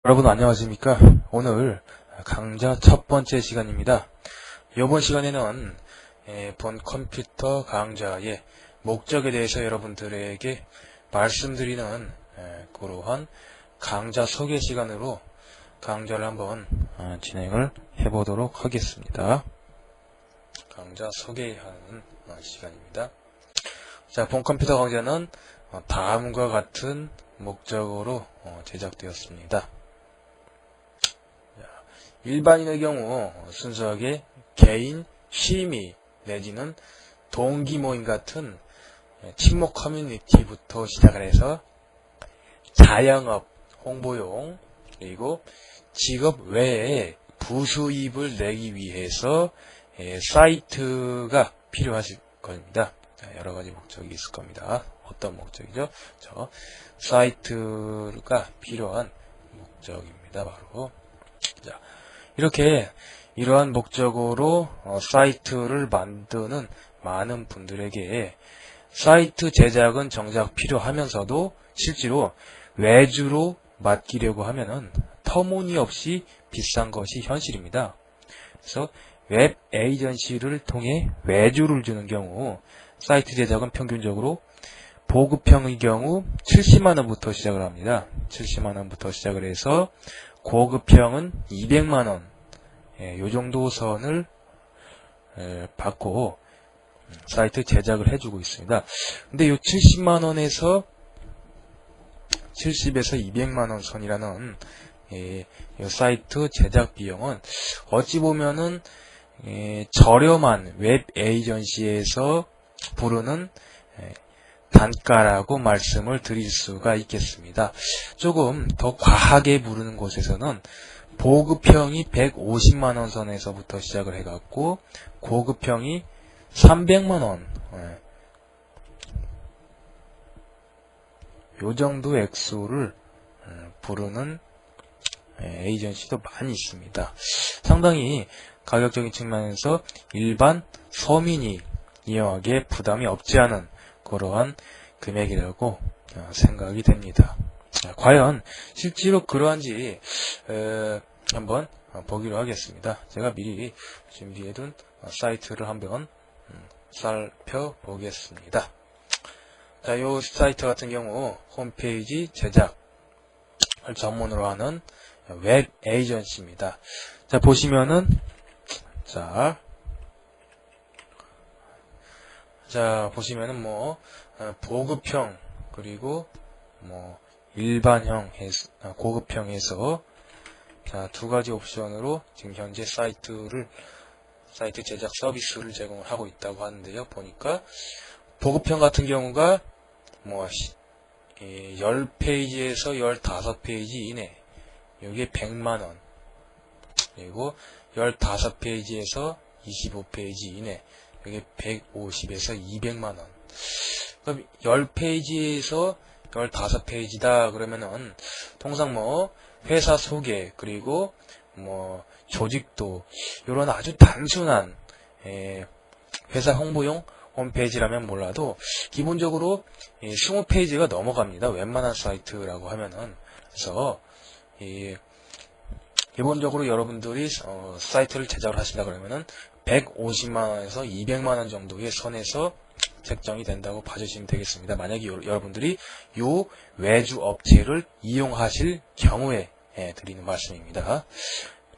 여러분 안녕하십니까? 오늘 강좌 첫 번째 시간입니다. 이번 시간에는 본 컴퓨터 강좌의 목적에 대해서 여러분들에게 말씀드리는 그러한 강좌 소개 시간으로 강좌를 한번 진행을 해보도록 하겠습니다. 강좌 소개하는 시간입니다. 자, 본 컴퓨터 강좌는 다음과 같은 목적으로 제작되었습니다. 일반인의 경우 순수하게 개인, 취미 내지는 동기 모임 같은 친목 커뮤니티부터 시작을 해서 자영업, 홍보용, 그리고 직업 외에 부수입을 내기 위해서 사이트가 필요하실 겁니다. 여러가지 목적이 있을 겁니다. 어떤 목적이죠? 사이트가 필요한 목적입니다. 바로 자, 이렇게 이러한 목적으로 사이트를 만드는 많은 분들에게 사이트 제작은 정작 필요하면서도 실제로 외주로 맡기려고 하면은 터무니없이 비싼 것이 현실입니다. 그래서 웹 에이전시를 통해 외주를 주는 경우 사이트 제작은 평균적으로 보급형의 경우 70만원부터 시작을 합니다. 70만원부터 시작을 해서 고급형은 200만원, 요 정도 선을 받고 사이트 제작을 해주고 있습니다. 근데 요 70만원에서 200만원 선이라는 요 사이트 제작 비용은 어찌 보면은 저렴한 웹 에이전시에서 부르는 단가라고 말씀을 드릴 수가 있겠습니다. 조금 더 과하게 부르는 곳에서는 보급형이 150만원 선에서부터 시작을 해갖고 고급형이 300만원 요 정도 액수를 부르는 에이전시도 많이 있습니다. 상당히 가격적인 측면에서 일반 서민이 이용하기에 부담이 없지 않은 그러한 금액이라고 생각이 됩니다. 과연 실제로 그러한지 한번 보기로 하겠습니다. 제가 미리 준비해둔 사이트를 한번 살펴보겠습니다. 자, 이 사이트 같은 경우 홈페이지 제작을 전문으로 하는 웹 에이전시입니다. 자, 보시면은 보시면은 보급형 그리고 일반형 고급형에서 두 가지 옵션으로 지금 현재 사이트 제작 서비스를 제공을 하고 있다고 하는데요. 보니까 보급형 같은 경우가 10페이지에서 15페이지 이내 여기에 100만원, 그리고 15페이지에서 25페이지 이내 여기 150에서 200만원. 그럼 10페이지에서 15페이지다 그러면은 통상 회사 소개 그리고 조직도 이런 아주 단순한 회사 홍보용 홈페이지라면 몰라도 기본적으로 20페이지가 넘어갑니다. 웬만한 사이트라고 하면은. 그래서 기본적으로 여러분들이 사이트를 제작을 하신다 그러면은 150만원에서 200만원 정도의 선에서 책정이 된다고 봐주시면 되겠습니다. 만약에 여러분들이 요 외주 업체를 이용하실 경우에 드리는 말씀입니다.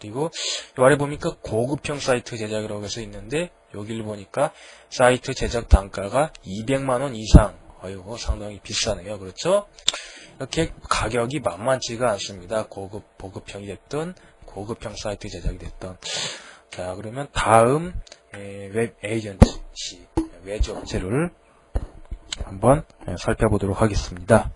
그리고 요 아래 보니까 고급형 사이트 제작이라고 해서 있는데 여기를 보니까 사이트 제작 단가가 200만원 이상. 아이고, 상당히 비싸네요. 그렇죠? 이렇게 가격이 만만치가 않습니다. 보급형이 됐든 고급형 사이트 제작이 됐든. 자, 그러면 다음 웹 에이전시 외주 업체를 한번 살펴보도록 하겠습니다.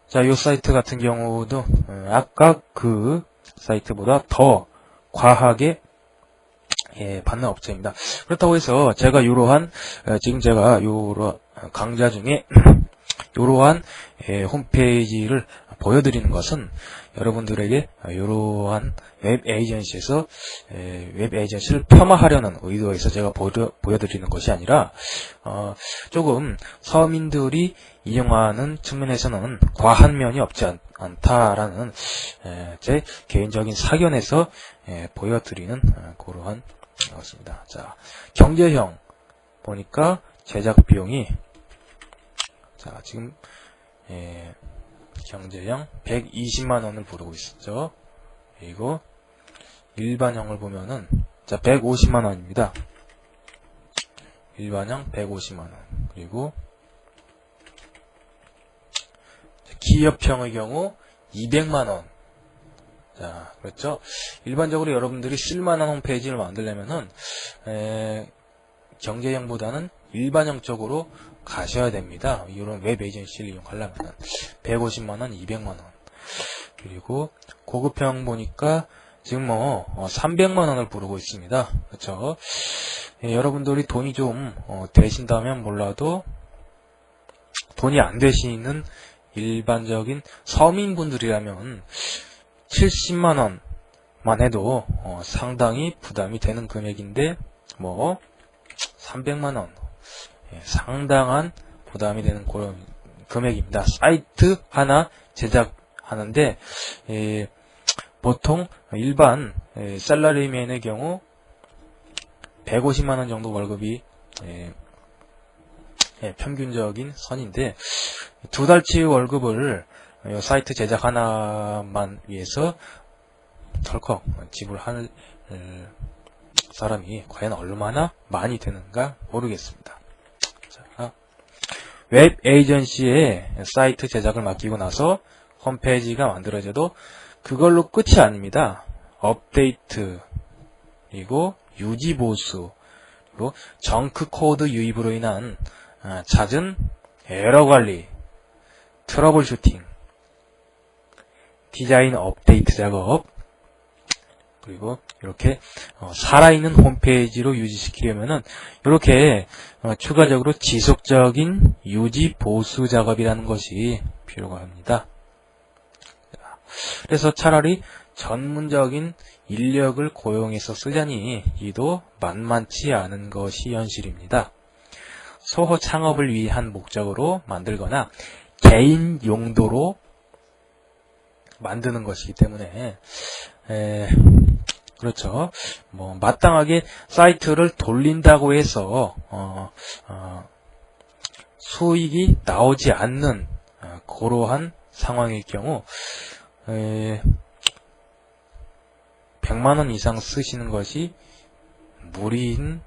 자, 이 사이트 같은 경우도 아까 그 사이트보다 더 과하게 받는 업체입니다. 그렇다고 해서 제가 지금 제가 강좌 중에 이러한 홈페이지를 보여드리는 것은 여러분들에게 이러한 웹 에이전시에서 웹 에이전시를 폄하하려는 의도에서 제가 보여드리는 것이 아니라 조금 서민들이 이용하는 측면에서는 과한 면이 없지 않다라는 제 개인적인 사견에서 보여드리는 그러한 것입니다. 자, 경제형 보니까 제작 비용이 자 지금 경제형 120만원을 부르고 있었죠. 그리고 일반형을 보면은 자 150만원입니다. 일반형 150만원. 그리고 기업형의 경우 200만원. 자, 그렇죠. 일반적으로 여러분들이 쓸만한 홈페이지를 만들려면은 경제형보다는 일반형 쪽으로 가셔야 됩니다. 이런 웹 에이전시를 이용하려면 150만원, 200만원. 그리고 고급형 보니까 지금 300만원을 부르고 있습니다. 그렇죠. 여러분들이 돈이 좀 되신다면 몰라도 돈이 안 되시는 일반적인 서민분들이라면 70만원만 해도 상당히 부담이 되는 금액인데 300만원 상당한 부담이 되는 그런 금액입니다. 사이트 하나 제작하는데 보통 일반 셀러리맨의 경우 150만원 정도 월급이 평균적인 선인데 두 달치 월급을 사이트 제작 하나만 위해서 덜컥 지불할 사람이 과연 얼마나 많이 되는가 모르겠습니다. 자, 웹 에이전시에 사이트 제작을 맡기고 나서 홈페이지가 만들어져도 그걸로 끝이 아닙니다. 업데이트, 그리고 유지 보수, 그리고 정크 코드 유입으로 인한 잦은 에러 관리, 트러블 슈팅, 디자인 업데이트 작업, 그리고 이렇게 살아있는 홈페이지로 유지시키려면은 이렇게 추가적으로 지속적인 유지 보수 작업이라는 것이 필요가 합니다. 그래서 차라리 전문적인 인력을 고용해서 쓰자니 이도 만만치 않은 것이 현실입니다. 소호 창업을 위한 목적으로 만들거나 개인 용도로 만드는 것이기 때문에 그렇죠. 마땅하게 사이트를 돌린다고 해서 수익이 나오지 않는 그러한 상황일 경우 100만원 이상 쓰시는 것이 무리인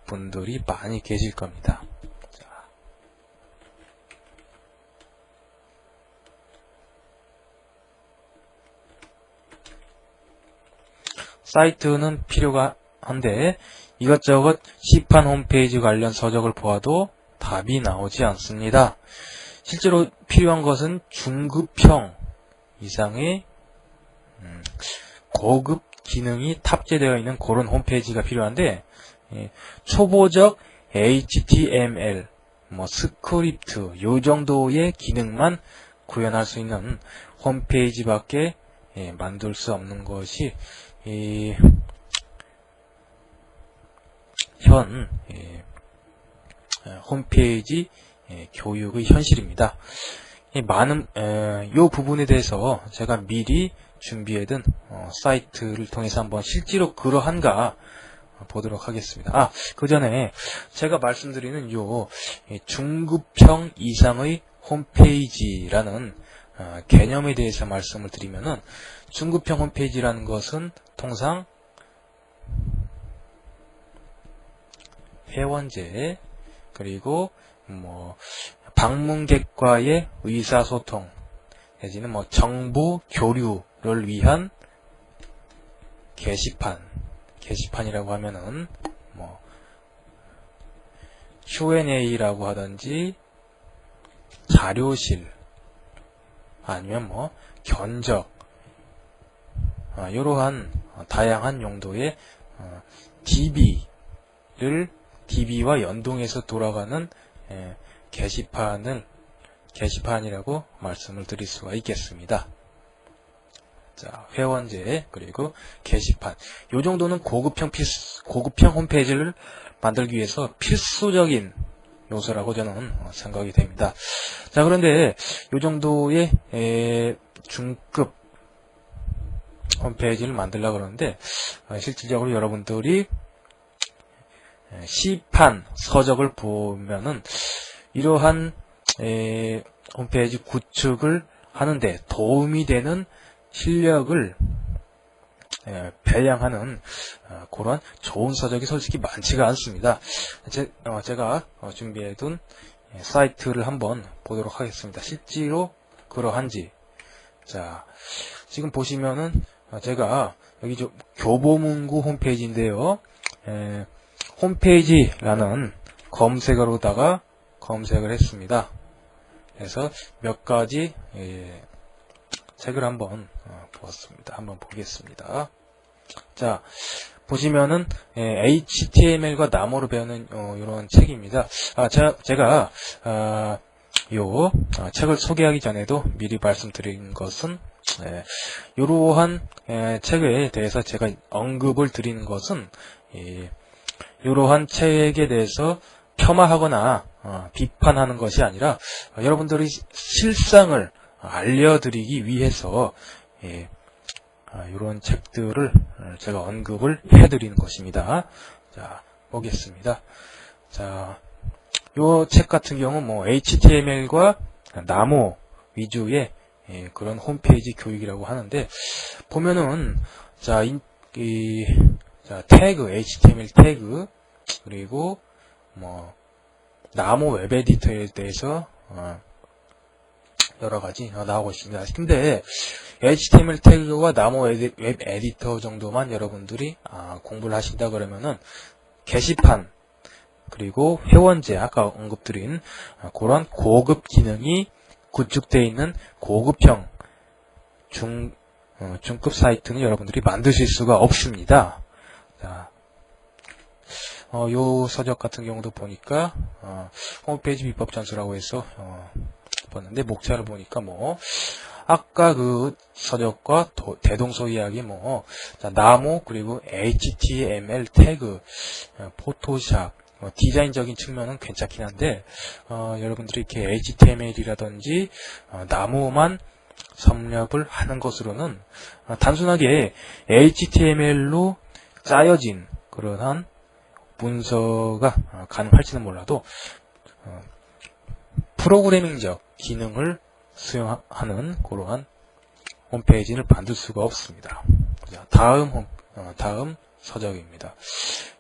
분들이 많이 계실 겁니다. 사이트는 필요가 한데 이것저것 시판 홈페이지 관련 서적을 보아도 답이 나오지 않습니다. 실제로 필요한 것은 중급형 이상의 고급 기능이 탑재되어 있는 그런 홈페이지가 필요한데 초보적 HTML, 스크립트 요 정도의 기능만 구현할 수 있는 홈페이지밖에 만들 수 없는 것이 현 홈페이지 교육의 현실입니다. 많은 요 부분에 대해서 제가 미리 준비해둔 사이트를 통해서 한번 실제로 그러한가 보도록 하겠습니다. 그 전에 제가 말씀드리는 요 중급형 이상의 홈페이지라는 개념에 대해서 말씀을 드리면은 중급형 홈페이지라는 것은 통상 회원제 그리고 방문객과의 의사소통 내지는 정보 교류를 위한 게시판이라고 하면은 Q&A라고 하든지 자료실 아니면 견적 이러한 다양한 용도의 DB와 연동해서 돌아가는 게시판이라고 말씀을 드릴 수가 있겠습니다. 자, 회원제, 그리고 게시판. 요 정도는 고급형 홈페이지를 만들기 위해서 필수적인 요소라고 저는 생각이 됩니다. 자, 그런데 요 정도의 중급 홈페이지를 만들려고 그러는데, 실질적으로 여러분들이 시판, 서적을 보면은 이러한 홈페이지 구축을 하는데 도움이 되는 실력을 배양하는 그런 좋은 서적이 솔직히 많지가 않습니다. 제가 준비해둔 사이트를 한번 보도록 하겠습니다. 실제로 그러한지. 자, 지금 보시면은 제가 여기 교보문고 홈페이지인데요. 홈페이지라는 검색어로다가 검색을 했습니다. 그래서 몇 가지 책을 한번 보았습니다. 한번 보겠습니다. 자, 보시면은 HTML과 나무로 배우는 이런 책입니다. 제가 요 책을 소개하기 전에도 미리 말씀드린 것은 이러한 책에 대해서 제가 언급을 드리는 것은 이러한 책에 대해서 폄하하거나 비판하는 것이 아니라 여러분들이 실상을 알려드리기 위해서 이런 책들을 제가 언급을 해드리는 것입니다. 자, 보겠습니다. 자, 요 책 같은 경우 뭐 HTML과 나무 위주의 그런 홈페이지 교육이라고 하는데 보면은 자, 태그, HTML 태그, 그리고 뭐 나무 웹 에디터에 대해서 여러 가지 나오고 있습니다. 근데 HTML 태그와 나무 웹 에디터 정도만 여러분들이 공부를 하신다 그러면은 게시판 그리고 회원제 아까 언급드린 그런 고급 기능이 구축되어 있는 고급형 중급 사이트는 여러분들이 만드실 수가 없습니다. 자, 요 서적 같은 경우도 보니까 홈페이지 비법 전수라고 해서 봤는데 목차를 보니까 뭐 아까 그 서적과 대동소이하게 뭐 나무 그리고 HTML 태그, 포토샵 디자인적인 측면은 괜찮긴 한데 여러분들이 이렇게 HTML이라든지 나무만 섭렵을 하는 것으로는 단순하게 HTML로 짜여진 그러한 문서가 가능할지는 몰라도 프로그래밍적 기능을 수용하는 그러한 홈페이지를 만들 수가 없습니다. 다음 서적입니다.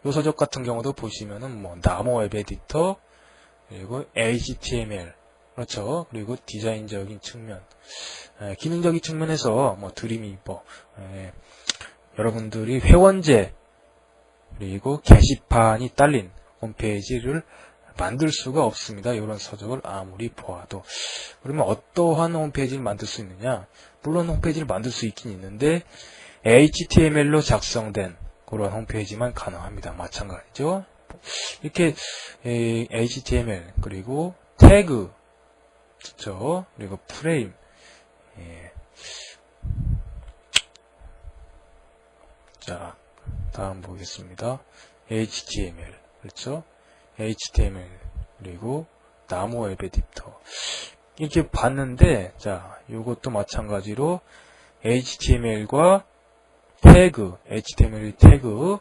이 서적 같은 경우도 보시면은 뭐 나무 웹 에디터 그리고 HTML 그렇죠. 그리고 디자인적인 측면, 기능적인 측면에서 뭐 드림위버, 여러분들이 회원제 그리고 게시판이 딸린 홈페이지를 만들 수가 없습니다. 이런 서적을 아무리 보아도. 그러면 어떠한 홈페이지를 만들 수 있느냐? 물론 홈페이지를 만들 수 있긴 있는데 HTML로 작성된 그런 홈페이지만 가능합니다. 마찬가지죠. 이렇게 HTML 그리고 태그 그렇죠. 그리고 프레임 자, 다음 보겠습니다. HTML 그렇죠. HTML 그리고 나무 웹 에디터 이렇게 봤는데 자, 이것도 마찬가지로 HTML과 태그, HTML 태그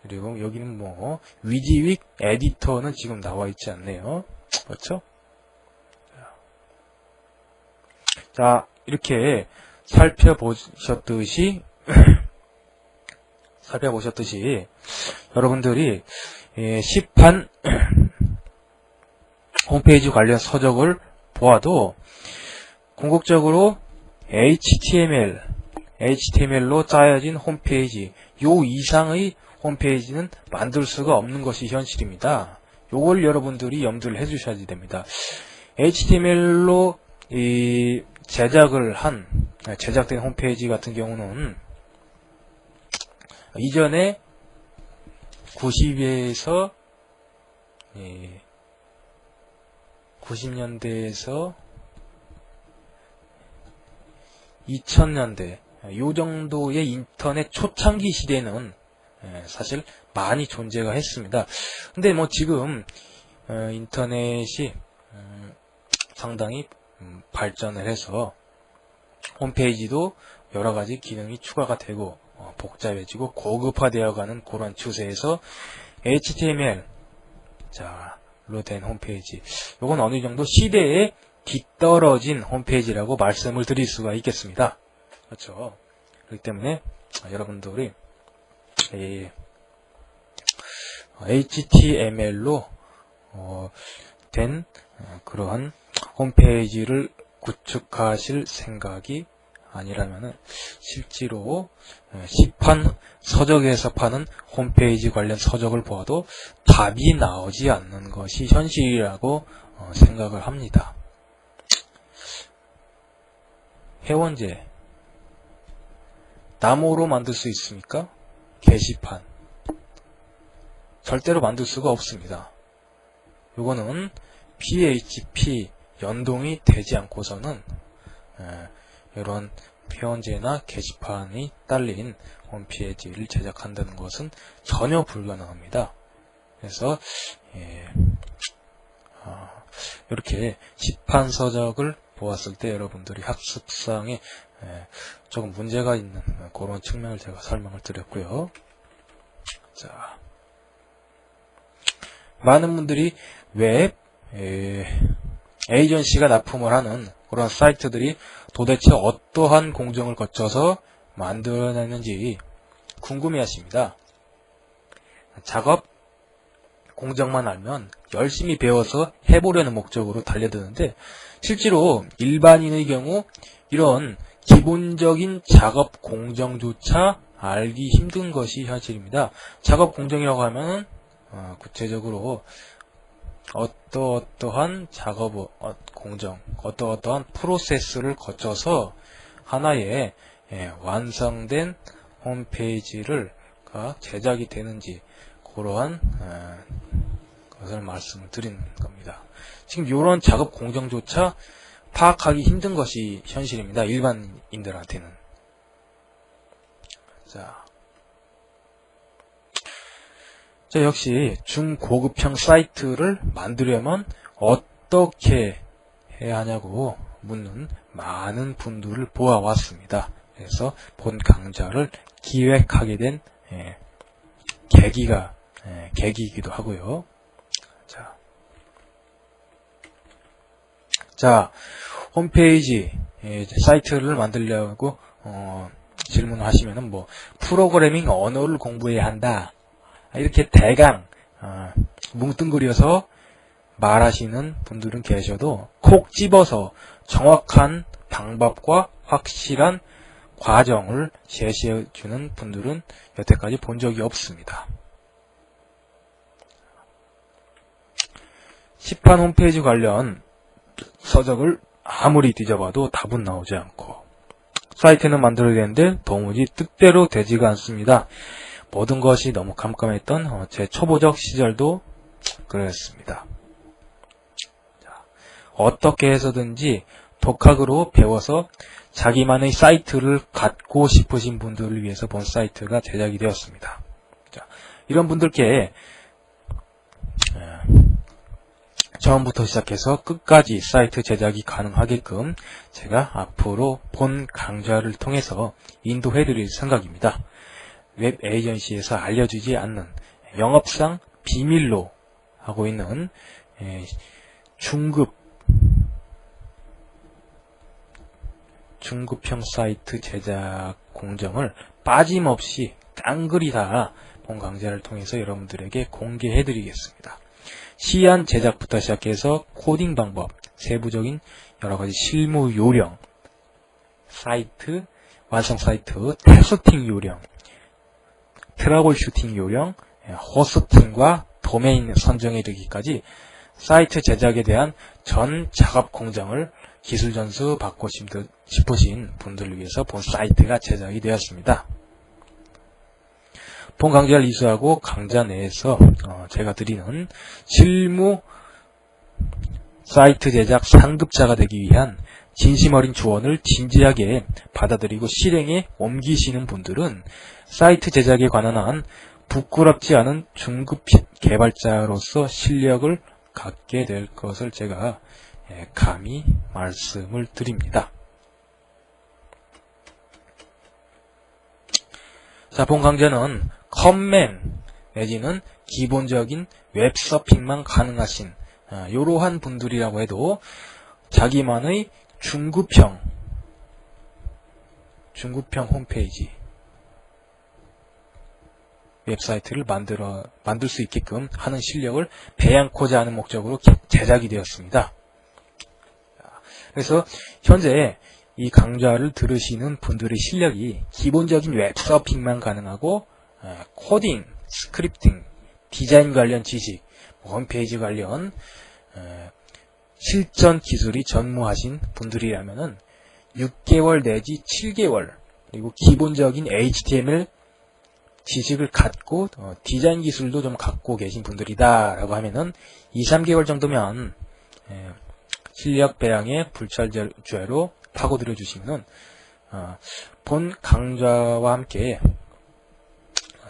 그리고 여기는 뭐 위지윅 에디터는 지금 나와 있지 않네요. 그렇죠? 자, 이렇게 살펴보셨듯이 여러분들이 시판 홈페이지 관련 서적을 보아도 궁극적으로 HTML로 짜여진 홈페이지 요 이상의 홈페이지는 만들 수가 없는 것이 현실입니다. 요걸 여러분들이 염두를 해주셔야 됩니다. HTML로 제작된 홈페이지 같은 경우는 이전에 90년대에서 2000년대 이 정도의 인터넷 초창기 시대에는 사실 많이 존재가 했습니다. 근데 뭐 지금 인터넷이 상당히 발전을 해서 홈페이지도 여러가지 기능이 추가가 되고 복잡해지고 고급화되어가는 그런 추세에서 HTML 로 된 홈페이지, 이건 어느 정도 시대에 뒤떨어진 홈페이지라고 말씀을 드릴 수가 있겠습니다. 그렇죠? 그렇기 때문에 여러분들이 HTML로 된 그러한 홈페이지를 구축하실 생각이 아니라면은 실제로 시판 서적에서 파는 홈페이지 관련 서적을 보아도 답이 나오지 않는 것이 현실이라고 생각을 합니다. 회원제 나무로 만들 수 있습니까? 게시판 절대로 만들 수가 없습니다. 요거는 PHP 연동이 되지 않고서는 이런 회원제나 게시판이 딸린 홈페이지를 제작한다는 것은 전혀 불가능합니다. 그래서 이렇게 시판 서적을 보았을 때 여러분들이 학습상에 조금 문제가 있는 그런 측면을 제가 설명을 드렸고요. 자, 많은 분들이 웹 에이전시가 납품을 하는 그런 사이트들이 도대체 어떠한 공정을 거쳐서 만들어내는지 궁금해 하십니다. 작업 공정만 알면 열심히 배워서 해보려는 목적으로 달려드는데 실제로 일반인의 경우 이런 기본적인 작업 공정조차 알기 힘든 것이 현실입니다. 작업 공정이라고 하면 구체적으로 어떠한 작업 공정, 어떠한 프로세스를 거쳐서 하나의 완성된 홈페이지가 제작이 되는지 그러한 것을 말씀을 드리는 겁니다. 지금 이런 작업 공정조차 파악하기 힘든 것이 현실입니다. 일반인들한테는. 자, 역시 중고급형 사이트를 만들려면 어떻게 해야 하냐고 묻는 많은 분들을 보아왔습니다. 그래서 본 강좌를 기획하게 된 계기이기도 하고요. 자, 홈페이지 사이트를 만들려고 질문을 하시면은 뭐 프로그래밍 언어를 공부해야 한다. 이렇게 대강 뭉뚱그려서 말하시는 분들은 계셔도 콕 집어서 정확한 방법과 확실한 과정을 제시해주는 분들은 여태까지 본 적이 없습니다. 시판 홈페이지 관련 서적을 아무리 뒤져봐도 답은 나오지 않고 사이트는 만들어야 되는데 도무지 뜻대로 되지가 않습니다. 모든 것이 너무 깜깜했던 제 초보적 시절도 그랬습니다. 어떻게 해서든지 독학으로 배워서 자기만의 사이트를 갖고 싶으신 분들을 위해서 본 사이트가 제작이 되었습니다. 이런 분들께 처음부터 시작해서 끝까지 사이트 제작이 가능하게끔 제가 앞으로 본 강좌를 통해서 인도해 드릴 생각입니다. 웹 에이전시에서 알려주지 않는 영업상 비밀로 하고 있는 중급형 사이트 제작 공정을 빠짐없이 깡그리 다 본 강좌를 통해서 여러분들에게 공개해 드리겠습니다. 시안 제작부터 시작해서 코딩 방법, 세부적인 여러가지 실무 요령, 사이트, 완성 사이트, 테스팅 요령, 트러블 슈팅 요령, 호스팅과 도메인 선정에 이르기까지 사이트 제작에 대한 전 작업 공정을 기술 전수 받고 싶으신 분들을 위해서 본 사이트가 제작이 되었습니다. 본 강좌를 이수하고 강좌 내에서 제가 드리는 실무 사이트 제작 상급자가 되기 위한 진심 어린 조언을 진지하게 받아들이고 실행에 옮기시는 분들은 사이트 제작에 관한 한 부끄럽지 않은 중급 개발자로서 실력을 갖게 될 것을 제가 감히 말씀을 드립니다. 자, 본 강좌는 컴맹 내지는 기본적인 웹서핑만 가능하신 이러한 분들이라고 해도 자기만의 중급형 홈페이지 웹사이트를 만들 수 있게끔 하는 실력을 배양코자 하는 목적으로 제작이 되었습니다. 그래서 현재 이 강좌를 들으시는 분들의 실력이 기본적인 웹서핑만 가능하고 코딩, 스크립팅, 디자인 관련 지식, 홈페이지 관련 실전 기술이 전무하신 분들이라면은 6개월 내지 7개월 그리고 기본적인 HTML 지식을 갖고 디자인 기술도 좀 갖고 계신 분들이다 라고 하면은 2, 3개월 정도면 실력 배양의 불철주야로 파고들여 주시면은 본 강좌와 함께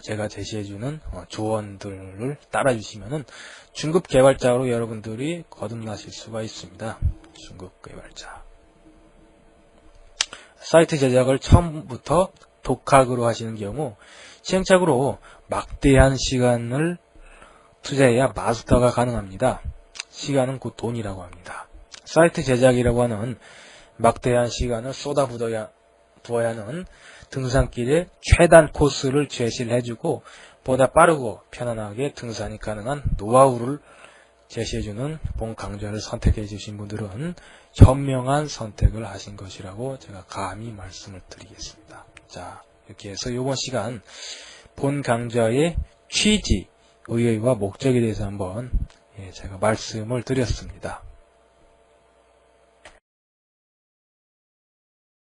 제가 제시해주는 조언들을 따라주시면은 중급 개발자로 여러분들이 거듭나실 수가 있습니다. 중급 개발자. 사이트 제작을 처음부터 독학으로 하시는 경우 시행착오로 막대한 시간을 투자해야 마스터가 가능합니다. 시간은 곧 돈이라고 합니다. 사이트 제작이라고 하는 막대한 시간을 쏟아부어야 하는 등산길의 최단 코스를 제시를 해주고 보다 빠르고 편안하게 등산이 가능한 노하우를 제시해주는 본 강좌를 선택해 주신 분들은 현명한 선택을 하신 것이라고 제가 감히 말씀을 드리겠습니다. 자, 이렇게 해서 이번 시간 본 강좌의 취지, 의의와 목적에 대해서 한번 제가 말씀을 드렸습니다.